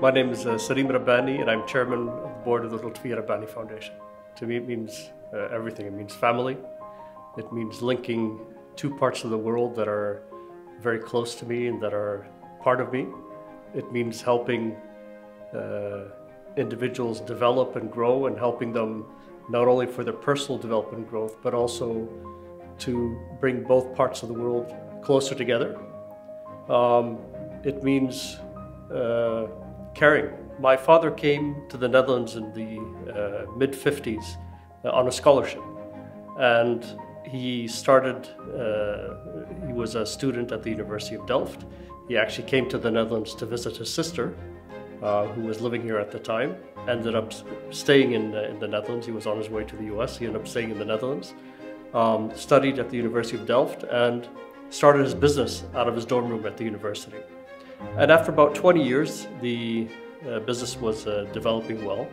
My name is Salim Rabbani, and I'm chairman of the board of the Lutfia Rabbani Foundation. To me, it means everything. It means family. It means linking two parts of the world that are very close to me and that are part of me. It means helping individuals develop and grow, and helping them not only for their personal development and growth, but also to bring both parts of the world closer together. It means caring. My father came to the Netherlands in the mid-50s on a scholarship, and he started, he was a student at the University of Delft. He actually came to the Netherlands to visit his sister, who was living here at the time, ended up staying in the Netherlands. He was on his way to the US. He ended up staying in the Netherlands, studied at the University of Delft, and started his business out of his dorm room at the university. And after about 20 years, the business was developing well,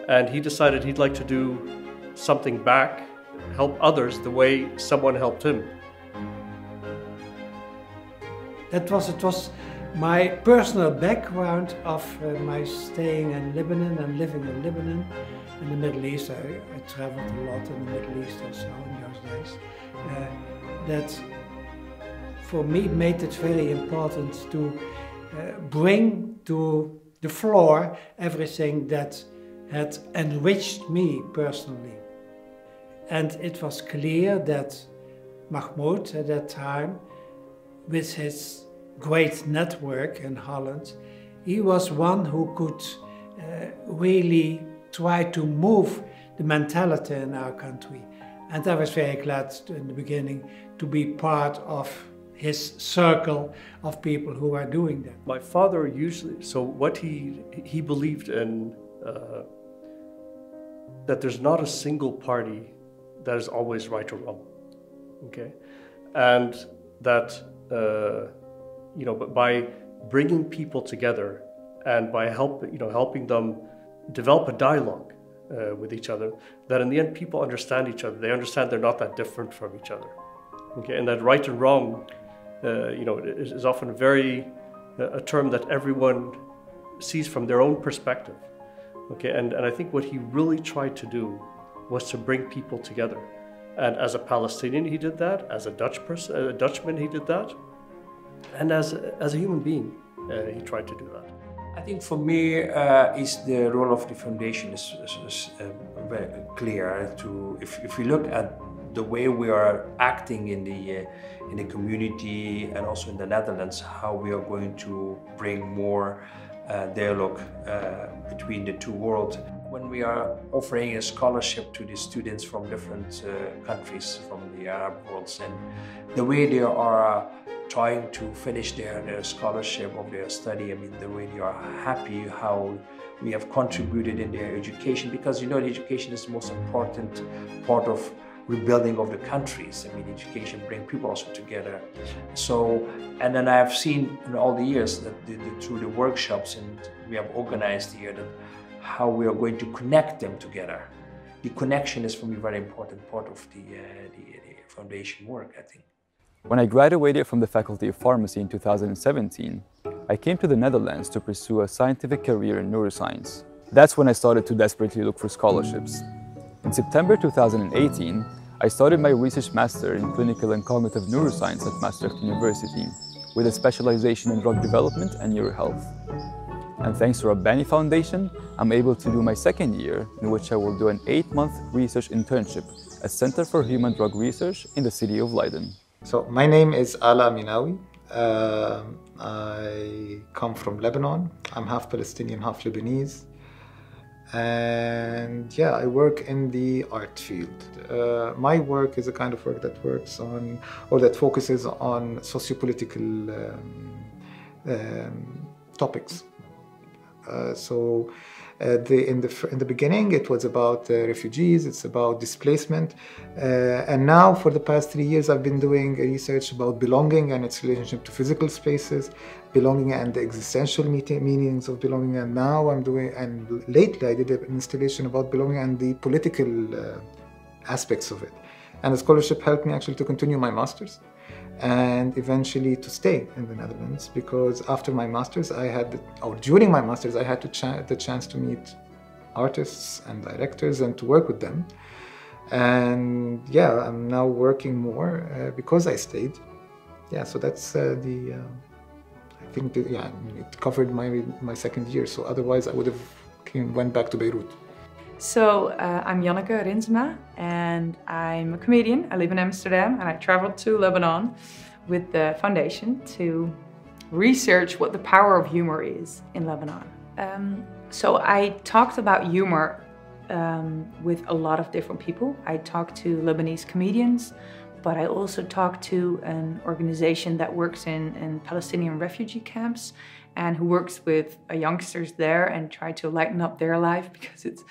and he decided he'd like to do something back, help others the way someone helped him. It was my personal background of my staying in Lebanon and living in Lebanon. In the Middle East, I traveled a lot in the Middle East also in those days. That for me made it very important to bring to the floor everything that had enriched me personally. And it was clear that Mahmoud at that time, with his great network in Holland, he was one who could really try to move the mentality in our country. And I was very glad in the beginning to be part of his circle of people who are doing that. My father usually, so what he believed in, that there's not a single party that is always right or wrong, okay? And that, you know, but by bringing people together and by helping them develop a dialogue with each other, that in the end people understand each other. They understand they're not that different from each other, okay? And that right and wrong, you know, is often a term that everyone sees from their own perspective, okay? And I think what he really tried to do was to bring people together. And as a Palestinian, he did that. As a Dutchman, he did that. And as a human being, he tried to do that. I think for me, is the role of the foundation is very clear. If we look at the way we are acting in the community and also in the Netherlands, how we are going to bring more dialogue between the two worlds. When we are offering a scholarship to the students from different countries from the Arab worlds, and the way they are trying to finish their scholarship of their study, I mean, the way they are happy how we have contributed in their education, because you know the education is the most important part of rebuilding of the countries. I mean, education brings people also together. So, and then I have seen in all the years that through the workshops and we have organized here, that how we are going to connect them together. The connection is for me a very important part of the foundation work, I think. When I graduated from the Faculty of Pharmacy in 2017, I came to the Netherlands to pursue a scientific career in neuroscience. That's when I started to desperately look for scholarships. In September 2018, I started my research master in clinical and cognitive neuroscience at Maastricht University, with a specialization in drug development and neurohealth. And thanks to Rabbani Foundation, I'm able to do my second year, in which I will do an 8-month research internship at Center for Human Drug Research in the city of Leiden. So my name is Alaa Minawi. I come from Lebanon. I'm half Palestinian, half Lebanese. And yeah, I work in the art field. My work is a kind of work that works on, or that focuses on socio-political topics. In the beginning, it was about refugees, it's about displacement. And now, for the past 3 years, I've been doing research about belonging and its relationship to physical spaces, belonging and the existential meanings of belonging. And now and lately I did an installation about belonging and the political aspects of it. And the scholarship helped me actually to continue my master's. and eventually to stay in the Netherlands, because after my master's during my master's I had the chance to meet artists and directors and to work with them. And yeah, I'm now working more because I stayed. Yeah, so that's I think that, yeah, it covered my second year, so otherwise I would have went back to Beirut. So I'm Janneke Rinzema and I'm a comedian. I live in Amsterdam and I traveled to Lebanon with the foundation to research what the power of humor is in Lebanon. So I talked about humor with a lot of different people. I talked to Lebanese comedians, but I also talked to an organization that works in Palestinian refugee camps and who works with youngsters there and try to lighten up their life because it's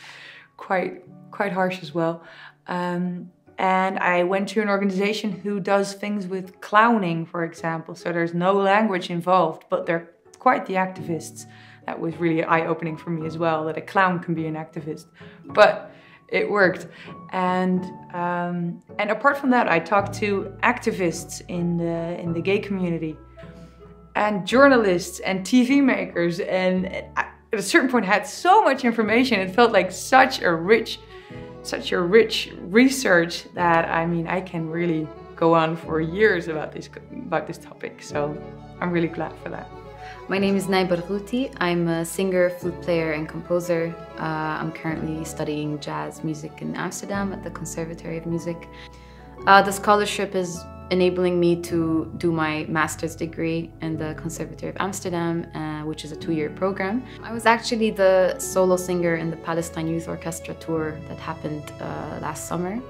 quite harsh as well. And I went to an organization who does things with clowning, for example. So there's no language involved, but they're quite the activists. That was really eye-opening for me as well, that a clown can be an activist. But it worked. And apart from that, I talked to activists in the gay community and journalists and TV makers, and at a certain point I had so much information. It felt like such a rich research that, I mean, I can really go on for years about this topic. So I'm really glad for that. My name is Nay Barghouti. I'm a singer, flute player and composer. I'm currently studying jazz music in Amsterdam at the Conservatory of Music. The scholarship is enabling me to do my master's degree in the Conservatory of Amsterdam, which is a 2-year program. I was actually the solo singer in the Palestine Youth Orchestra tour that happened last summer.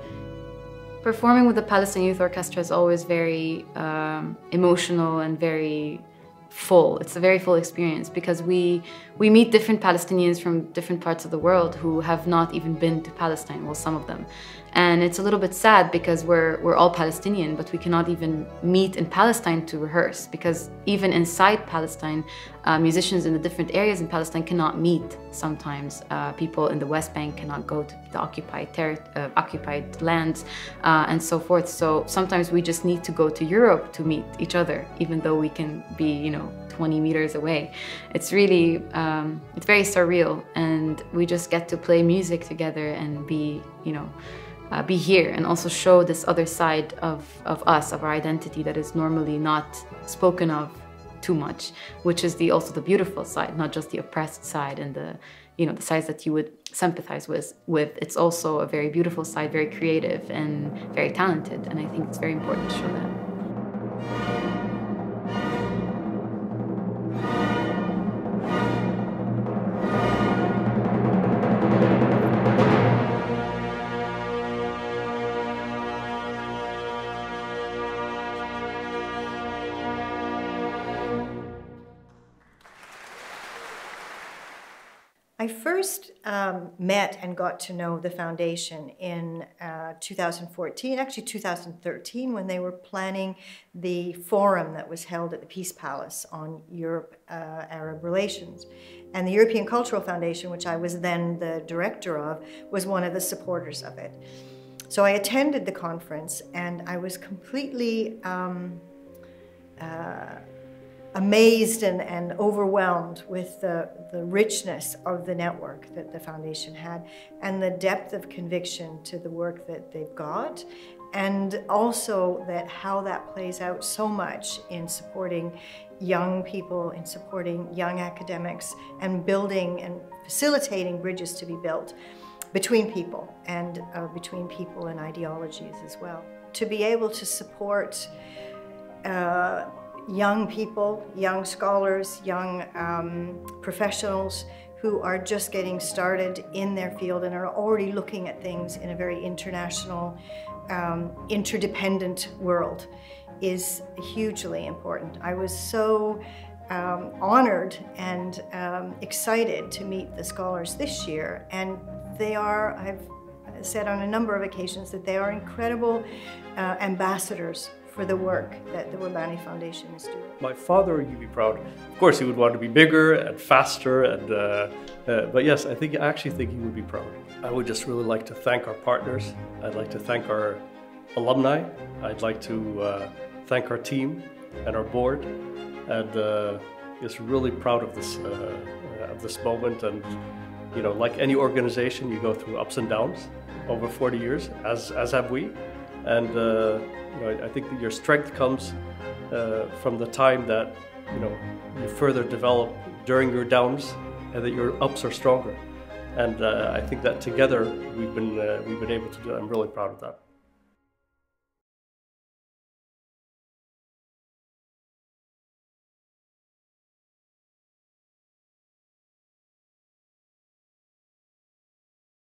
Performing with the Palestine Youth Orchestra is always very emotional and very full. It's a very full experience because we meet different Palestinians from different parts of the world who have not even been to Palestine, well, some of them. And it's a little bit sad because we're all Palestinian, but we cannot even meet in Palestine to rehearse, because even inside Palestine, musicians in the different areas in Palestine cannot meet sometimes. People in the West Bank cannot go to the occupied lands and so forth. So sometimes we just need to go to Europe to meet each other, even though we can be, 20 meters away. It's really, it's very surreal, and we just get to play music together and be here and also show this other side of us, of our identity that is normally not spoken of too much, which is also the beautiful side, not just the oppressed side and the sides that you would sympathize with. It's also a very beautiful side, very creative and very talented, and I think it's very important to show that. I first met and got to know the foundation in 2014, actually 2013, when they were planning the forum that was held at the Peace Palace on Europe-Arab relations. And the European Cultural Foundation, which I was then the director of, was one of the supporters of it. So I attended the conference and I was completely amazed and overwhelmed with the richness of the network that the foundation had and the depth of conviction to the work that they've got, and also how that plays out so much in supporting young people, in supporting young academics, and building and facilitating bridges to be built between people and ideologies as well. To be able to support young people, young scholars, young professionals who are just getting started in their field and are already looking at things in a very international, interdependent world is hugely important. I was so honored and excited to meet the scholars this year, and they are, I've said on a number of occasions, that they are incredible ambassadors for the work that the Rabbani Foundation is doing. My father, you'd be proud. Of course, he would want to be bigger and faster, but yes, I actually think he would be proud. I would just really like to thank our partners. I'd like to thank our alumni. I'd like to thank our team and our board, and is really proud of this moment. And you know, like any organization, you go through ups and downs over 40 years, as have we. And you know, I think that your strength comes from the time that you further develop during your downs, and that your ups are stronger. And I think that together we've been able to do it. I'm really proud of that.